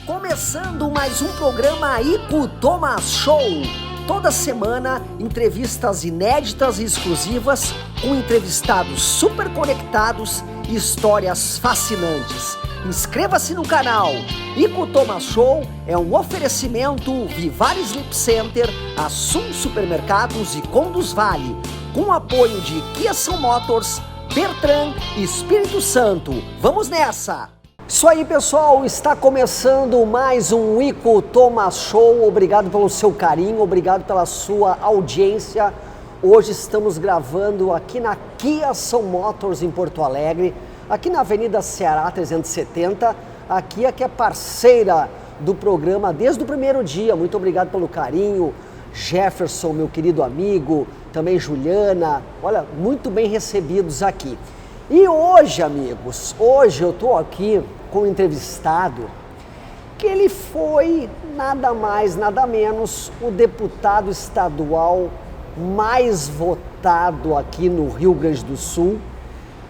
Começando mais um programa Ico Thomas Show. Toda semana, entrevistas inéditas e exclusivas com entrevistados super conectados e histórias fascinantes. Inscreva-se no canal. Ico Thomas Show é um oferecimento Vivares Lip Center, Assum Supermercados e Conduz Vale, com apoio de Kia São Motors, Bertran e Espírito Santo. Vamos nessa! Isso aí, pessoal, está começando mais um Ico Thomas Show. Obrigado pelo seu carinho, obrigado pela sua audiência. Hoje estamos gravando aqui na Kia São Motors em Porto Alegre, aqui na Avenida Ceará 370, a Kia que é parceira do programa desde o primeiro dia. Muito obrigado pelo carinho, Jefferson, meu querido amigo, também Juliana, olha, muito bem recebidos aqui. E hoje, amigos, hoje eu estou aqui com um entrevistado que ele foi nada mais, nada menos o deputado estadual mais votado aqui no Rio Grande do Sul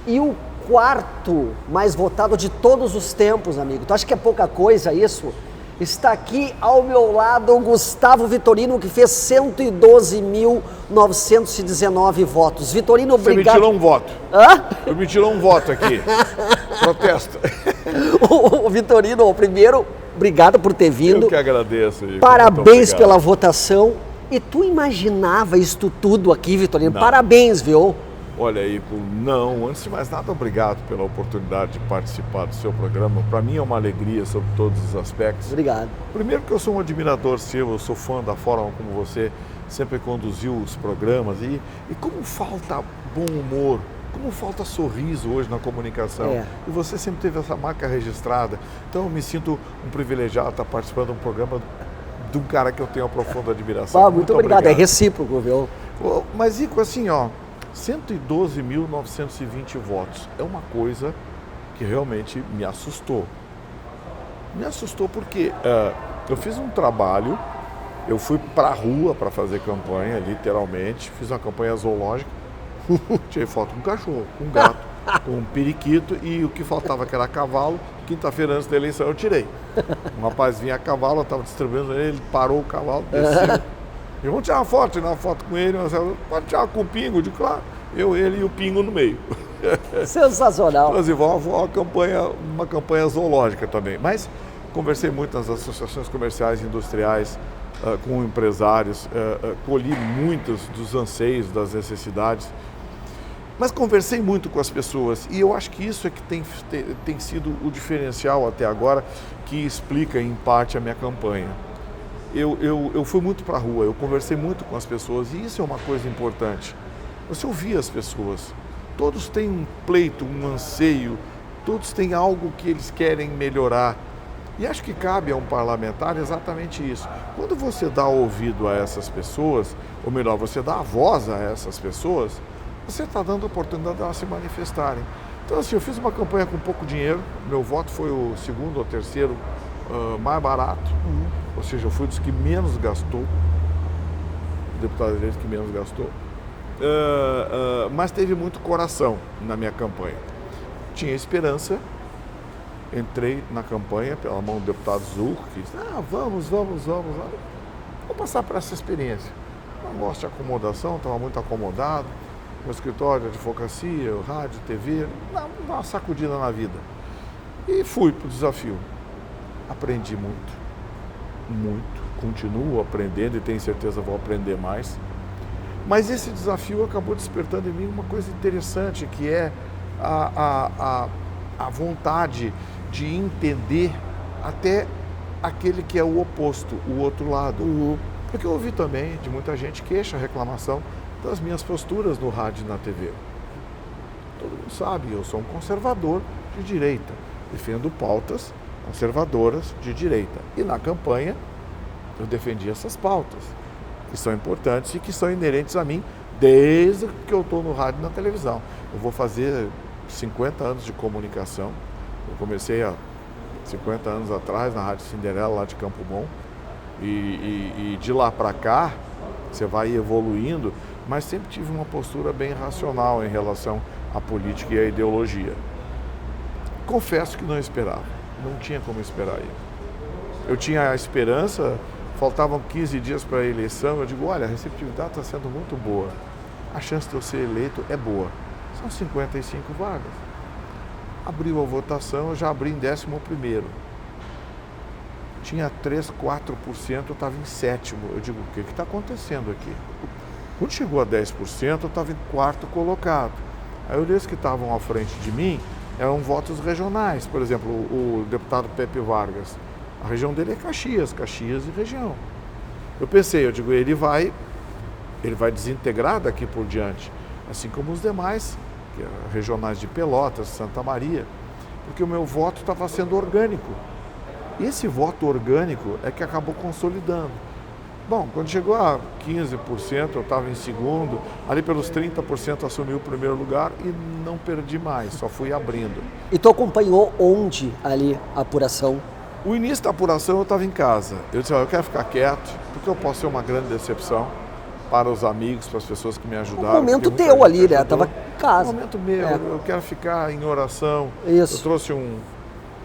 e o quarto mais votado de todos os tempos, amigo. Tu acha que é pouca coisa isso? Está aqui ao meu lado o Gustavo Vitorino, que fez 112.919 votos. Vitorino, obrigado. Você me tirou um voto. Hã? Eu me tirou um voto aqui. Protesto. O Vitorino, primeiro, obrigado por ter vindo. Eu que agradeço. Igor. Parabéns pela votação. E tu imaginava isto tudo aqui, Vitorino? Não. Parabéns, viu? Olha aí, não, antes de mais nada, obrigado pela oportunidade de participar do seu programa. Para mim é uma alegria sobre todos os aspectos. Obrigado. Primeiro que eu sou um admirador seu, eu sou fã da forma como você sempre conduziu os programas e como falta bom humor, como falta sorriso hoje na comunicação. E você sempre teve essa marca registrada. Então eu me sinto um privilegiado de estar participando de um programa de um cara que eu tenho uma profunda admiração. Muito obrigado, é recíproco, viu? Mas, Ico, assim, ó, 112.920 votos é uma coisa que realmente me assustou. Me assustou porque eu fiz um trabalho, eu fui para a rua para fazer campanha, literalmente, fiz uma campanha zoológica, tirei foto com um cachorro, com um gato, com um periquito e o que faltava que era cavalo. Quinta-feira antes da eleição eu tirei. Um rapaz vinha a cavalo, eu estava distribuindo ele parou o cavalo, desceu. E vamos tirar uma foto com ele, pode tirar com o Pingo, de claro, eu, ele e o Pingo no meio. Sensacional. Então, assim, uma campanha zoológica também. Mas conversei muito nas associações comerciais e industriais, com empresários, colhi muitos dos anseios, das necessidades. Mas conversei muito com as pessoas e eu acho que isso é que tem sido o diferencial até agora, que explica em parte a minha campanha. Eu fui muito para a rua, eu conversei muito com as pessoas e isso é uma coisa importante. Você ouvir as pessoas, todos têm um pleito, um anseio, todos têm algo que eles querem melhorar. E acho que cabe a um parlamentar exatamente isso. Quando você dá ouvido a essas pessoas, ou melhor, você dá a voz a essas pessoas, você está dando a oportunidade de elas se manifestarem. Então, assim, eu fiz uma campanha com pouco dinheiro, meu voto foi o segundo ou terceiro mais barato, ou seja, eu fui dos que menos gastou, deputado eleito que menos gastou, mas teve muito coração na minha campanha. Tinha esperança, entrei na campanha pela mão do deputado Zulco, que disse, vamos passar por essa experiência. Não gosto de acomodação, estava muito acomodado, meu escritório de advocacia, rádio, TV, dar uma sacudida na vida. E fui para o desafio. Aprendi muito, continuo aprendendo e tenho certeza vou aprender mais. Mas esse desafio acabou despertando em mim uma coisa interessante, que é a vontade de entender até aquele que é o oposto, o outro lado. Porque eu ouvi também de muita gente queixa, reclamação das minhas posturas no rádio e na TV. Todo mundo sabe, eu sou um conservador de direita, defendo pautas conservadoras de direita. E na campanha eu defendi essas pautas, que são importantes e que são inerentes a mim desde que eu estou no rádio e na televisão. Eu vou fazer 50 anos de comunicação. Eu comecei há 50 anos atrás na Rádio Cinderela, lá de Campo Bom. E de lá para cá, você vai evoluindo, mas sempre tive uma postura bem racional em relação à política e à ideologia. Confesso que não esperava, não tinha como esperar isso. Eu tinha a esperança, faltavam 15 dias para a eleição, eu digo, olha, a receptividade está sendo muito boa, a chance de eu ser eleito é boa, são 55 vagas. Abriu a votação, eu já abri em 11º. Tinha 3, 4%, eu estava em 7º. Eu digo, o que está acontecendo aqui? Quando chegou a 10%, eu estava em 4º colocado. Aí os que estavam à frente de mim eram votos regionais. Por exemplo, o deputado Pepe Vargas, a região dele é Caxias e região. Eu pensei, eu digo, ele vai desintegrar daqui por diante, assim como os demais, regionais de Pelotas, Santa Maria, porque o meu voto estava sendo orgânico. E esse voto orgânico é que acabou consolidando. Bom, quando chegou a 15%, eu estava em segundo, ali pelos 30% assumi o primeiro lugar e não perdi mais, só fui abrindo. E tu acompanhou onde ali a apuração? O início da apuração eu estava em casa. Eu disse, eu quero ficar quieto, porque eu posso ser uma grande decepção para os amigos, para as pessoas que me ajudaram. Um momento teu ali, né? Estava em casa. Um momento meu, eu quero ficar em oração. Isso. Eu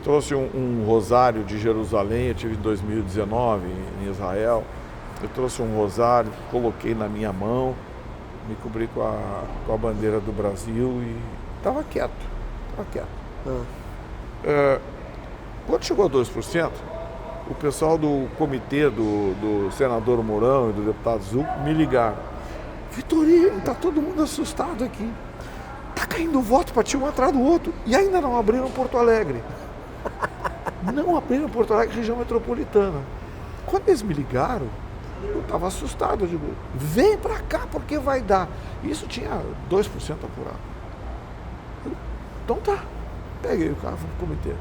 trouxe um rosário de Jerusalém, eu tive em 2019 em Israel. Eu trouxe um rosário, coloquei na minha mão, me cobri com a bandeira do Brasil e estava quieto. Quando chegou a 2%, o pessoal do comitê do senador Mourão e do deputado Zucco me ligaram. Vitorino, está todo mundo assustado aqui. Está caindo voto para um atrás do outro e ainda não abriram Porto Alegre. Não abriram Porto Alegre, região metropolitana. Quando eles me ligaram, eu estava assustado. Eu digo, vem para cá porque vai dar. Isso tinha 2% apurado. Então tá. Peguei o carro e fui pro comitê.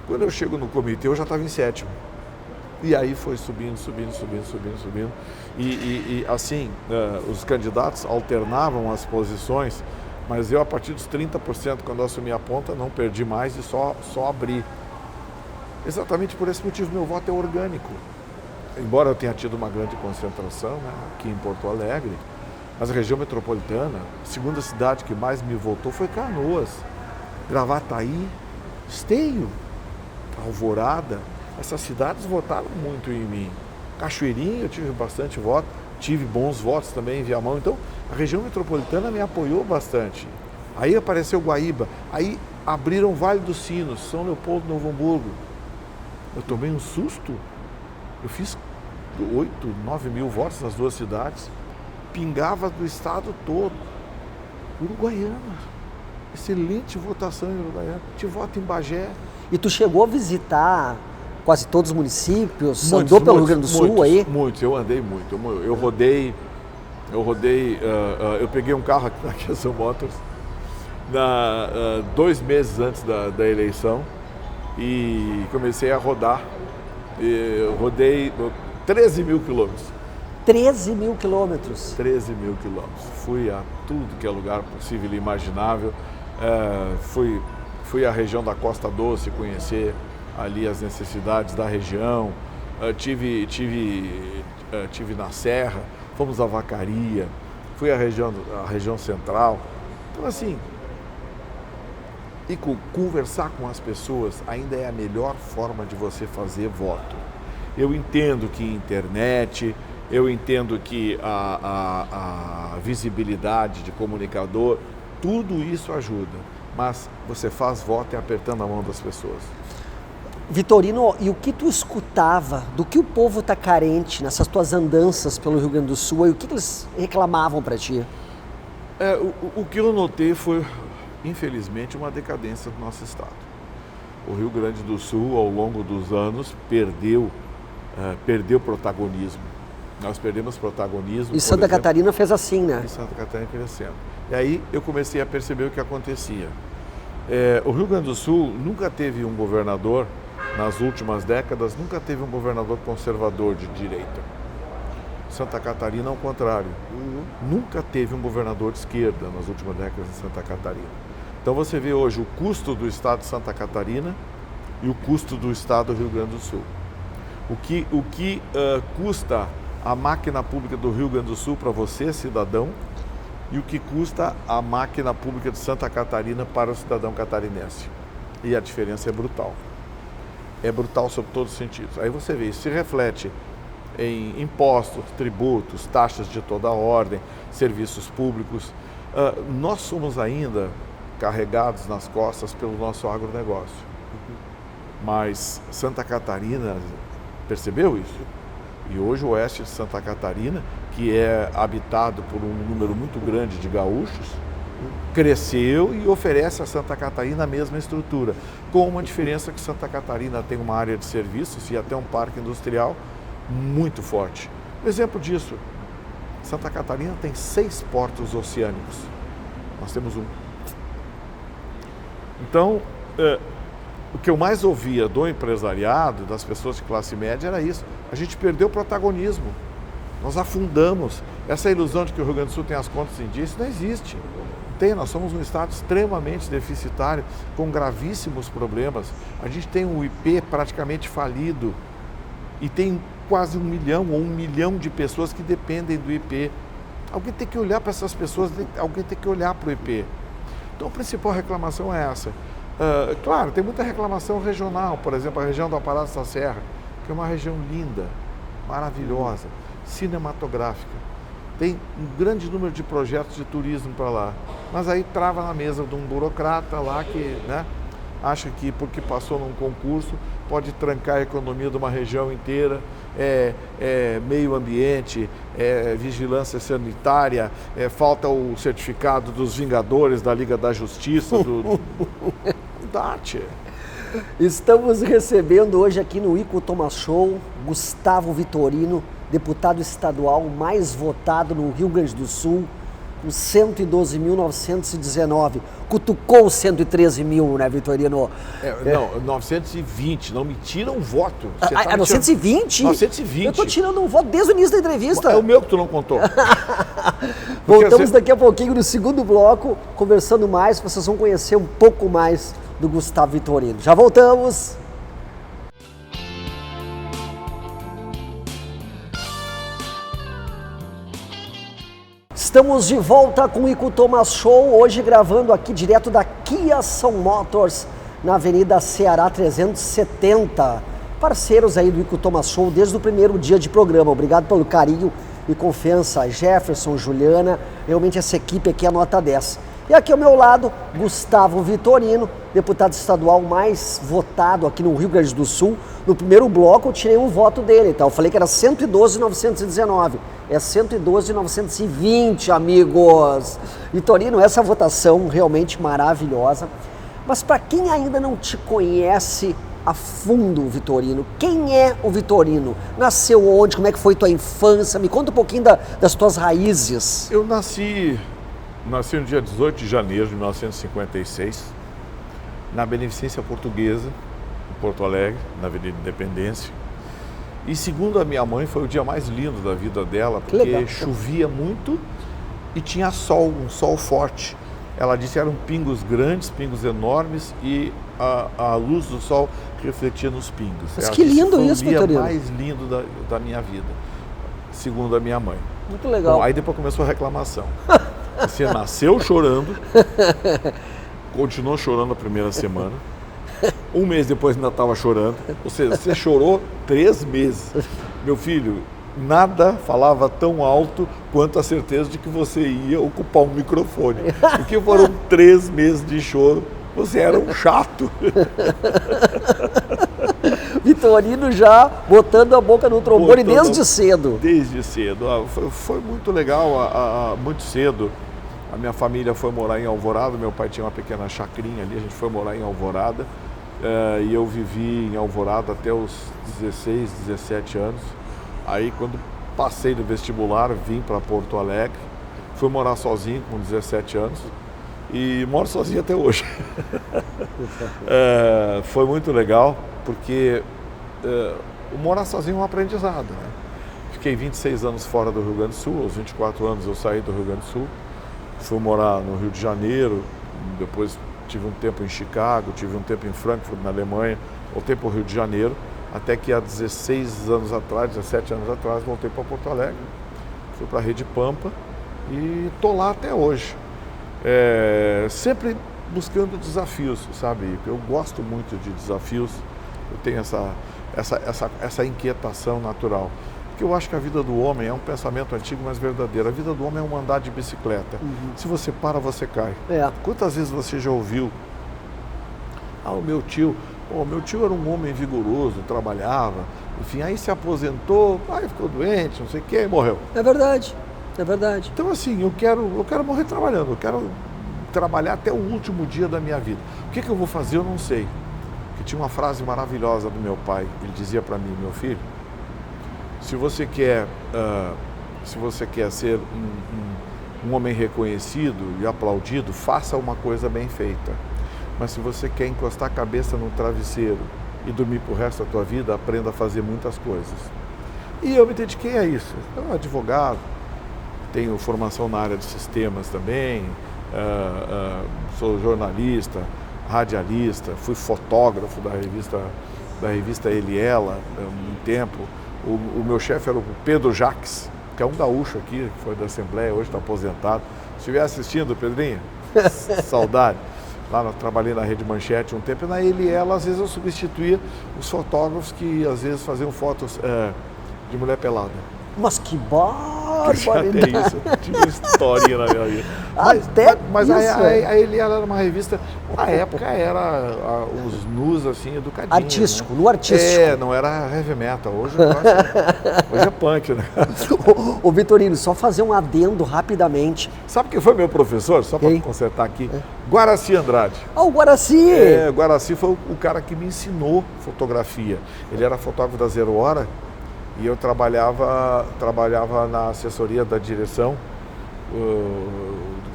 Quando eu chego no comitê, eu já estava em 7º. E aí foi subindo. E assim, os candidatos alternavam as posições, mas eu, a partir dos 30%, quando eu assumi a ponta, não perdi mais e só abri. Exatamente por esse motivo, meu voto é orgânico. Embora eu tenha tido uma grande concentração, né, aqui em Porto Alegre, mas a região metropolitana, a segunda cidade que mais me votou foi Canoas, Gravataí, Esteio, Alvorada. Essas cidades votaram muito em mim. Cachoeirinha, eu tive bastante voto, tive bons votos também em Viamão. Então, a região metropolitana me apoiou bastante. Aí apareceu Guaíba, aí abriram Vale dos Sinos, São Leopoldo, Novo Hamburgo. Eu tomei um susto. Eu fiz 8, 9 mil votos nas duas cidades. Pingava do estado todo. Uruguaiana. Excelente votação em Uruguaiana. Tive voto em Bagé. E tu chegou a visitar quase todos os municípios? Andou pelo Rio Grande do Sul aí? Muitos, eu andei muito. Eu rodei, eu peguei um carro aqui na Kiasan Motors 2 meses antes da eleição e comecei a rodar. Eu rodei 13 mil quilômetros. 13 mil quilômetros? 13 mil quilômetros. Fui a tudo que é lugar possível e imaginável. Fui à região da Costa Doce conhecer ali as necessidades da região. Tive na Serra, fomos à Vacaria, fui à região central. Então assim, e conversar com as pessoas ainda é a melhor forma de você fazer voto. Eu entendo que internet, eu entendo que a visibilidade de comunicador, tudo isso ajuda, mas você faz voto apertando a mão das pessoas. Vitorino, e o que tu escutava do que o povo está carente nessas tuas andanças pelo Rio Grande do Sul e o que eles reclamavam para ti? O que eu notei foi, infelizmente, uma decadência do nosso estado. O Rio Grande do Sul, ao longo dos anos, perdeu protagonismo. Nós perdemos protagonismo. E Santa Catarina fez assim, né? E Santa Catarina crescendo. E aí eu comecei a perceber o que acontecia. O Rio Grande do Sul nunca teve um governador, nas últimas décadas, nunca teve um governador conservador de direita. Santa Catarina, ao contrário, nunca teve um governador de esquerda nas últimas décadas em Santa Catarina. Então você vê hoje o custo do estado de Santa Catarina e o custo do estado do Rio Grande do Sul. O que custa a máquina pública do Rio Grande do Sul para você, cidadão, e o que custa a máquina pública de Santa Catarina para o cidadão catarinense. E a diferença é brutal. é brutal sob todos os sentidos. Aí você vê, isso se reflete em impostos, tributos, taxas de toda ordem, serviços públicos. Nós somos ainda carregados nas costas pelo nosso agronegócio. Mas Santa Catarina percebeu isso. E hoje o oeste de Santa Catarina, que é habitado por um número muito grande de gaúchos, cresceu e oferece a Santa Catarina a mesma estrutura, com uma diferença que Santa Catarina tem uma área de serviços e até um parque industrial muito forte. Um exemplo disso, Santa Catarina tem 6 portos oceânicos, nós temos um. Então, o que eu mais ouvia do empresariado, das pessoas de classe média, era isso. A gente perdeu o protagonismo, nós afundamos. Essa ilusão de que o Rio Grande do Sul tem as contas em dia, isso não existe. Nós somos um estado extremamente deficitário, com gravíssimos problemas. A gente tem um IP praticamente falido e tem quase 1 milhão ou 1 milhão de pessoas que dependem do IP. Alguém tem que olhar para essas pessoas, alguém tem que olhar para o IP. Então a principal reclamação é essa. Claro, tem muita reclamação regional, por exemplo, a região do Aparato da Serra, que é uma região linda, maravilhosa, cinematográfica. Tem um grande número de projetos de turismo para lá, mas aí trava na mesa de um burocrata lá que, né, acha que porque passou num concurso pode trancar a economia de uma região inteira, meio ambiente, vigilância sanitária, falta o certificado dos Vingadores da Liga da Justiça, Estamos recebendo hoje aqui no Ico Thomas Show Gustavo Vitorino, deputado estadual mais votado no Rio Grande do Sul, com 112.919. Cutucou 113 mil, né, Vitorino? Não, 920, não me tira um voto. Você tá 920? 920. Eu tô tirando um voto desde o início da entrevista. É o meu que tu não contou. Voltamos daqui a pouquinho no segundo bloco, conversando mais, vocês vão conhecer um pouco mais do Gustavo Vitorino. Já voltamos! Estamos de volta com o Ico Thomas Show, hoje gravando aqui direto da Kia São Motors, na Avenida Ceará 370. Parceiros aí do Ico Thomas Show desde o primeiro dia de programa. Obrigado pelo carinho e confiança, Jefferson, Juliana, realmente essa equipe aqui é nota 10. E aqui ao meu lado, Gustavo Vitorino, deputado estadual mais votado aqui no Rio Grande do Sul. No primeiro bloco eu tirei um voto dele, tá? Eu falei que era 112.919. É 112.920, amigos. Vitorino, essa votação realmente maravilhosa. Mas para quem ainda não te conhece a fundo, Vitorino, quem é o Vitorino? Nasceu onde? Como é que foi tua infância? Me conta um pouquinho das tuas raízes. Eu nasci no dia 18 de janeiro de 1956, na Beneficência Portuguesa, em Porto Alegre, na Avenida Independência. E segundo a minha mãe, foi o dia mais lindo da vida dela, porque chovia muito e tinha sol, um sol forte. Ela disse que eram pingos grandes, pingos enormes e a luz do sol refletia nos pingos. Mas que lindo isso, Vitorino. Foi o dia mais lindo da minha vida, segundo a minha mãe. Muito legal. Bom, aí depois começou a reclamação. Você nasceu chorando, continuou chorando a primeira semana, um mês depois ainda estava chorando, ou seja, você chorou 3 meses. Meu filho, nada falava tão alto quanto a certeza de que você ia ocupar um microfone, porque foram 3 meses de choro, você era um chato. Vitorino já botando a boca no trombone desde cedo. Desde cedo. Foi muito legal, muito cedo. A minha família foi morar em Alvorada, meu pai tinha uma pequena chacrinha ali, a gente foi morar em Alvorada. E eu vivi em Alvorada até os 16, 17 anos. Aí quando passei no vestibular, vim para Porto Alegre, fui morar sozinho com 17 anos. E moro sozinho até hoje. Foi muito legal, porque o morar sozinho é um aprendizado, né? Fiquei 26 anos fora do Rio Grande do Sul, aos 24 anos eu saí do Rio Grande do Sul, fui morar no Rio de Janeiro, depois tive um tempo em Chicago, tive um tempo em Frankfurt, na Alemanha, voltei para o Rio de Janeiro, até que há 16 anos atrás, 17 anos atrás, voltei para Porto Alegre, fui para a Rede Pampa e estou lá até hoje. Sempre buscando desafios, sabe? Eu gosto muito de desafios eu tenho essa inquietação natural. Porque eu acho que a vida do homem é um pensamento antigo, mas verdadeiro. A vida do homem é um andar de bicicleta. Se você para, você cai. Quantas vezes você já ouviu? O meu tio era um homem vigoroso, trabalhava, enfim, aí se aposentou, aí ficou doente, não sei o que, e morreu. É verdade. Então assim, eu quero morrer trabalhando, eu quero trabalhar até o último dia da minha vida. O que eu vou fazer, eu não sei. Porque tinha uma frase maravilhosa do meu pai, ele dizia para mim: meu filho, se você quer ser um homem reconhecido e aplaudido, faça uma coisa bem feita. Mas se você quer encostar a cabeça no travesseiro e dormir pro resto da tua vida, aprenda a fazer muitas coisas. E eu me dediquei a isso. Eu sou advogado, tenho formação na área de sistemas também, sou jornalista, radialista, fui fotógrafo da revista Ele e Ela um tempo. O meu chefe era o Pedro Jacques, que é um gaúcho aqui, que foi da Assembleia, hoje está aposentado. Se estiver assistindo, Pedrinho, saudade. Lá eu trabalhei na Rede Manchete um tempo, e na Ele e Ela, às vezes eu substituía os fotógrafos que às vezes faziam fotos de mulher pelada. Mas que barbaridade! Isso, tinha uma historinha na minha vida. Mas a Ele e Ela era uma revista, na época era os nus assim, educadinhos. Artístico, né? no artístico. Não era heavy metal, hoje é punk, né? Ô Vitorino, só fazer um adendo rapidamente. Sabe quem foi meu professor? Só para consertar aqui. Guaraci Andrade. O Guaraci! Guaraci foi o cara que me ensinou fotografia. Ele era fotógrafo da Zero Hora e eu trabalhava na assessoria da direção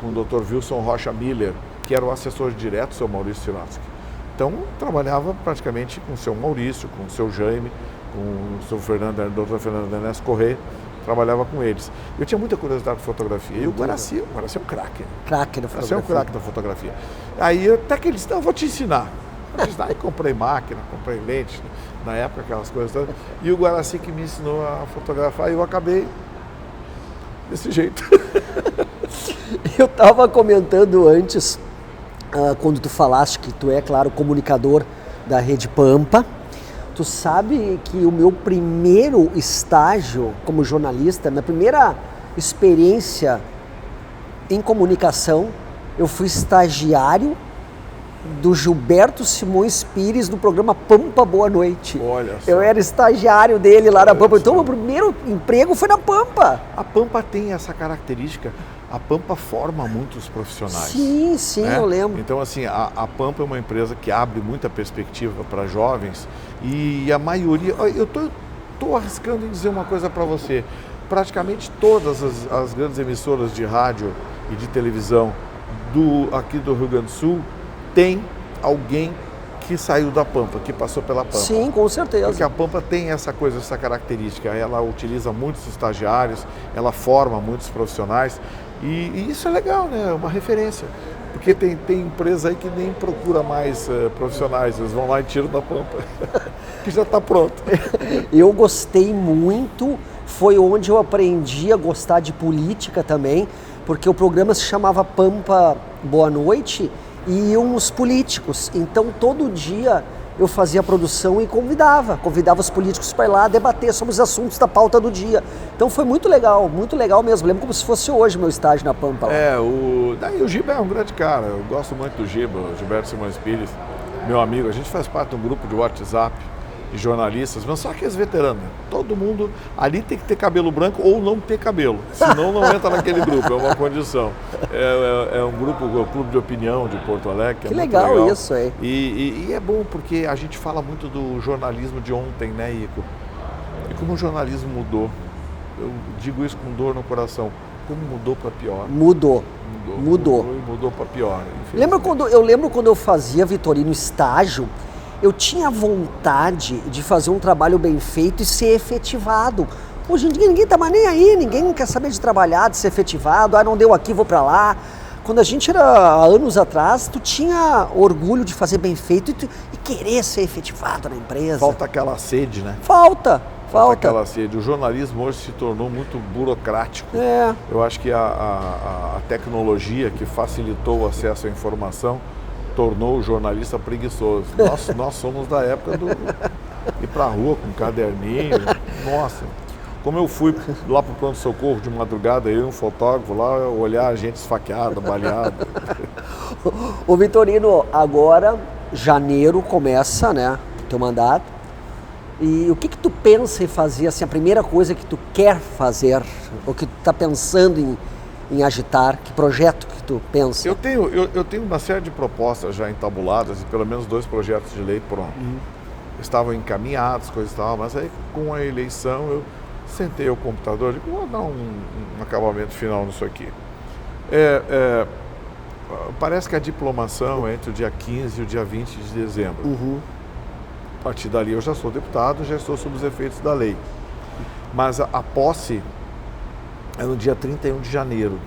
com o Dr. Wilson Rocha Miller, que era o assessor direto do seu Maurício Silatsky. Então, trabalhava praticamente com o seu Maurício, com o seu Jaime, com o seu Dr. Fernando Ernesto Correia, trabalhava com eles. Eu tinha muita curiosidade de fotografia. E o Guaraci é um craque. Craque da fotografia. É um craque da fotografia. Aí até que ele disse: não, eu vou te ensinar. Aí comprei máquina, comprei lente, na época aquelas coisas todas. E o Guaraci que me ensinou a fotografar, e eu acabei desse jeito. Eu estava comentando antes, quando tu falaste que tu é, claro, comunicador da Rede Pampa. Tu sabe que o meu primeiro estágio como jornalista, minha primeira experiência em comunicação, eu fui estagiário do Gilberto Simões Pires no programa Pampa Boa Noite. Olha só. Eu era estagiário dele lá na Pampa. Então, meu primeiro emprego foi na Pampa. A Pampa tem essa característica. A Pampa forma muitos profissionais. Sim, né? Eu lembro. Então, assim, a Pampa é uma empresa que abre muita perspectiva para jovens e a maioria... Eu tô arriscando em dizer uma coisa para você. Praticamente todas as grandes emissoras de rádio e de televisão aqui do Rio Grande do Sul tem alguém que saiu da Pampa, que passou pela Pampa. Sim, com certeza. Porque a Pampa tem essa característica. Ela utiliza muitos estagiários, ela forma muitos profissionais. E isso é legal, né? É uma referência. Porque tem empresa aí que nem procura mais profissionais, eles vão lá e tiram da Pampa, que já está pronto. Eu gostei muito, foi onde eu aprendi a gostar de política também, porque o programa se chamava Pampa Boa Noite e iam os políticos. Então todo dia eu fazia a produção e convidava os políticos para ir lá debater sobre os assuntos da pauta do dia. Então foi muito legal mesmo. Lembro como se fosse hoje meu estágio na Pampa. O Giba é um grande cara, eu gosto muito do Giba, o Gilberto Simões Pires, meu amigo. A gente faz parte de um grupo de WhatsApp de jornalistas, mas só aqueles veteranos. Todo mundo ali tem que ter cabelo branco ou não ter cabelo, senão não entra naquele grupo, é uma condição. É um grupo, o Clube de Opinião de Porto Alegre. Que é legal, muito legal isso aí. E é bom porque a gente fala muito do jornalismo de ontem, né, Ico? E como o jornalismo mudou, eu digo isso com dor no coração, como mudou para pior. Mudou para pior. Eu lembro quando eu fazia, Vitorino, estágio, eu tinha vontade de fazer um trabalho bem feito e ser efetivado. Hoje em dia ninguém tá mais nem aí, ninguém quer saber de trabalhar, de ser efetivado. Não deu aqui, vou para lá. Quando a gente era há anos atrás, tu tinha orgulho de fazer bem feito e querer ser efetivado na empresa. Falta aquela sede, né? Falta aquela sede. O jornalismo hoje se tornou muito burocrático. Eu acho que a tecnologia que facilitou o acesso à informação tornou o jornalista preguiçoso. Nós somos da época do ir pra rua com um caderninho. Nossa, como eu fui lá pro pronto-socorro de madrugada, eu e um fotógrafo lá, olhar a gente esfaqueada, baleada. Ô Vitorino, agora, janeiro começa, né, o teu mandato. E o que tu pensa em fazer, assim, a primeira coisa que tu quer fazer, ou que tu tá pensando em agitar, que projeto que tu pensa? Eu tenho uma série de propostas já entabuladas, e pelo menos 2 projetos de lei prontos. Estavam encaminhados, coisas e tal, mas aí com a eleição eu sentei o computador e vou dar um acabamento final nisso aqui. Parece que a diplomação é entre o dia 15 e o dia 20 de dezembro. A partir dali eu já sou deputado, já estou sob os efeitos da lei. Mas a posse é no dia 31 de janeiro.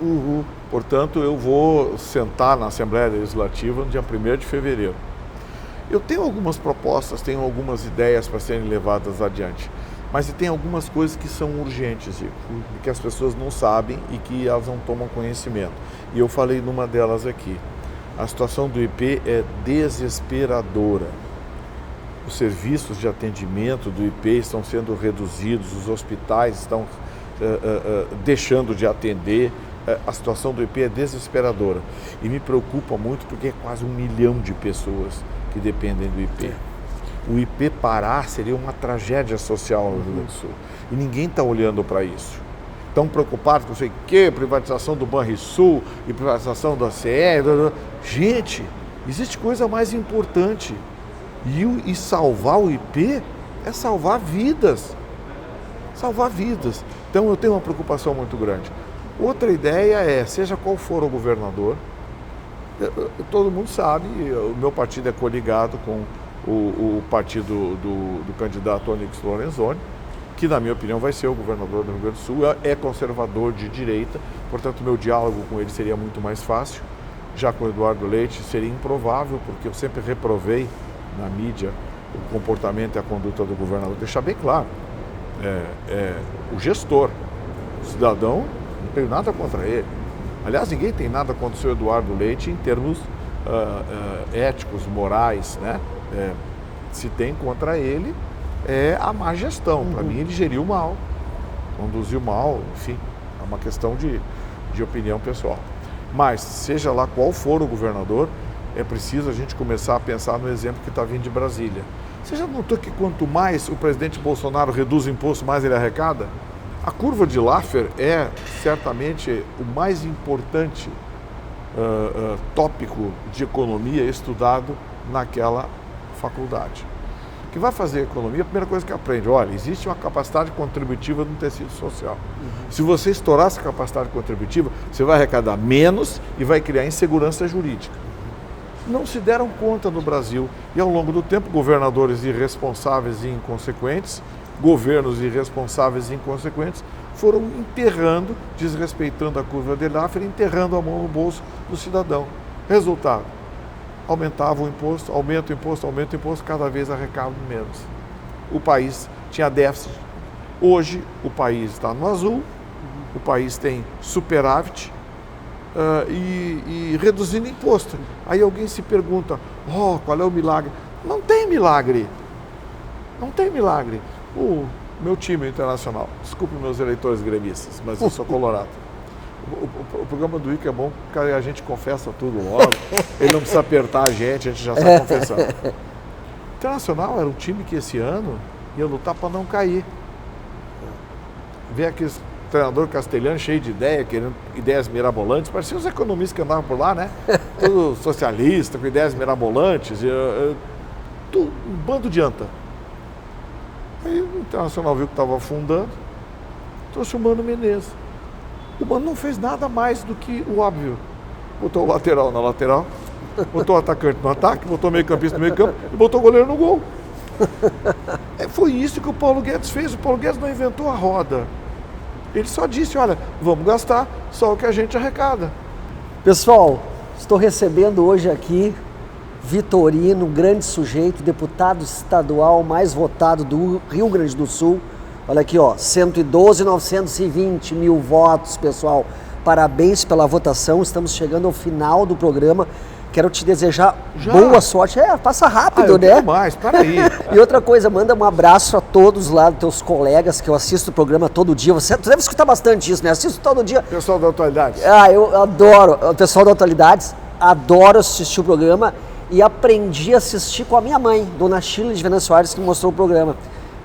Portanto, eu vou sentar na Assembleia Legislativa no dia 1º de fevereiro. Eu tenho algumas propostas, tenho algumas ideias para serem levadas adiante. Mas tem algumas coisas que são urgentes, Rico, e que as pessoas não sabem e que elas não tomam conhecimento. E eu falei numa delas aqui. A situação do IP é desesperadora. Os serviços de atendimento do IP estão sendo reduzidos, os hospitais estão deixando de atender. A situação do IP é desesperadora. E me preocupa muito porque é quase 1 milhão de pessoas que dependem do IP. O IP parar seria uma tragédia social no Rio Grande do Sul. E ninguém está olhando para isso. Estão preocupados com sei que, privatização do Banrisul e privatização da CE. Gente, existe coisa mais importante. E salvar o IP é salvar vidas. Salvar vidas. Então eu tenho uma preocupação muito grande. Outra ideia é, seja qual for o governador, todo mundo sabe, o meu partido é coligado com o partido do candidato Onyx Lorenzoni, que na minha opinião vai ser o governador do Rio Grande do Sul, é conservador de direita, portanto meu diálogo com ele seria muito mais fácil. Já com o Eduardo Leite seria improvável, porque eu sempre reprovei na mídia o comportamento e a conduta do governador. Deixar bem claro, o gestor, o cidadão, não tenho nada contra ele. Aliás, ninguém tem nada contra o seu Eduardo Leite em termos éticos, morais, né? Se tem contra ele é a má gestão. Para mim ele geriu mal, conduziu mal, enfim, é uma questão de opinião pessoal. Mas seja lá qual for o governador, é preciso a gente começar a pensar no exemplo que está vindo de Brasília. Você já notou que quanto mais o presidente Bolsonaro reduz o imposto, mais ele arrecada? A curva de Laffer é certamente o mais importante tópico de economia estudado naquela faculdade. O que vai fazer a economia, a primeira coisa que aprende, olha, existe uma capacidade contributiva no tecido social. Se você estourar essa capacidade contributiva, você vai arrecadar menos e vai criar insegurança jurídica. Não se deram conta no Brasil e ao longo do tempo, governadores irresponsáveis e inconsequentes, governos irresponsáveis e inconsequentes foram enterrando, desrespeitando a curva de Laffer, enterrando a mão no bolso do cidadão. Resultado, aumentava o imposto, aumenta o imposto, cada vez arrecada menos. O país tinha déficit. Hoje o país está no azul, o país tem superávit e reduzindo imposto. Aí alguém se pergunta, qual é o milagre? Não tem milagre. Não tem milagre. O meu time internacional, desculpe meus eleitores gremistas, mas eu sou colorado. O programa do Ico é bom porque a gente confessa tudo logo, ele não precisa apertar a gente já está confessando. O Internacional era um time que esse ano ia lutar para não cair. Vê aquele treinador castelhano cheio de querendo ideias mirabolantes, parecia os economistas que andavam por lá, né? Todo socialista, com ideias mirabolantes, um bando de anta. Aí o Internacional viu que estava afundando, trouxe o Mano Menezes. O Mano não fez nada mais do que o óbvio. Botou o lateral na lateral, botou o atacante no ataque, botou o meio-campista no meio-campo e botou o goleiro no gol. Foi isso que o Paulo Guedes fez. O Paulo Guedes não inventou a roda. Ele só disse, olha, vamos gastar só o que a gente arrecada. Pessoal, estou recebendo hoje aqui Vitorino, grande sujeito, deputado estadual mais votado do Rio Grande do Sul. Olha aqui, 112.920 mil votos, pessoal. Parabéns pela votação. Estamos chegando ao final do programa. Quero te desejar boa sorte. Passa rápido, né? Não mais, para aí. E outra coisa, manda um abraço a todos lá, teus colegas, que eu assisto o programa todo dia. Tu deve escutar bastante isso, né? Assisto todo dia. Pessoal da Atualidades. Eu adoro. O pessoal da Atualidades, adoro assistir o programa e aprendi a assistir com a minha mãe, Dona Sheila de Venâncio Soares, que mostrou o programa.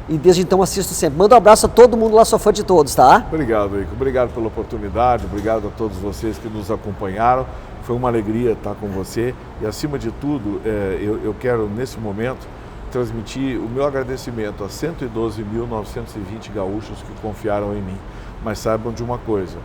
E desde então assisto sempre. Manda um abraço a todo mundo lá, sou fã de todos, tá? Obrigado, Ico. Obrigado pela oportunidade, obrigado a todos vocês que nos acompanharam. Foi uma alegria estar com você e, acima de tudo, eu quero, nesse momento, transmitir o meu agradecimento a 112.920 gaúchos que confiaram em mim. Mas saibam de uma coisa,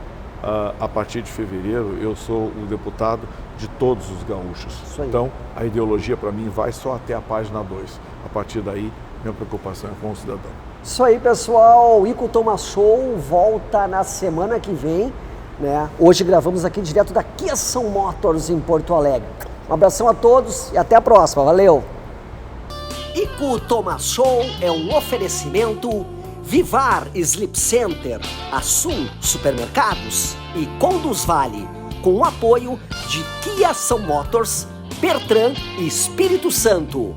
a partir de fevereiro eu sou o deputado de todos os gaúchos. Então, a ideologia para mim vai só até a página 2. A partir daí, minha preocupação é com o cidadão. Isso aí, pessoal. O Ico Thomas Show volta na semana que vem, né? Hoje gravamos aqui direto da Kia São Motors em Porto Alegre. Um abração a todos e até a próxima. Valeu! Ico Thomas Show é um oferecimento Vivar Sleep Center, Assum Supermercados e Conduz Vale, com o apoio de Kia São Motors, Bertran e Espírito Santo.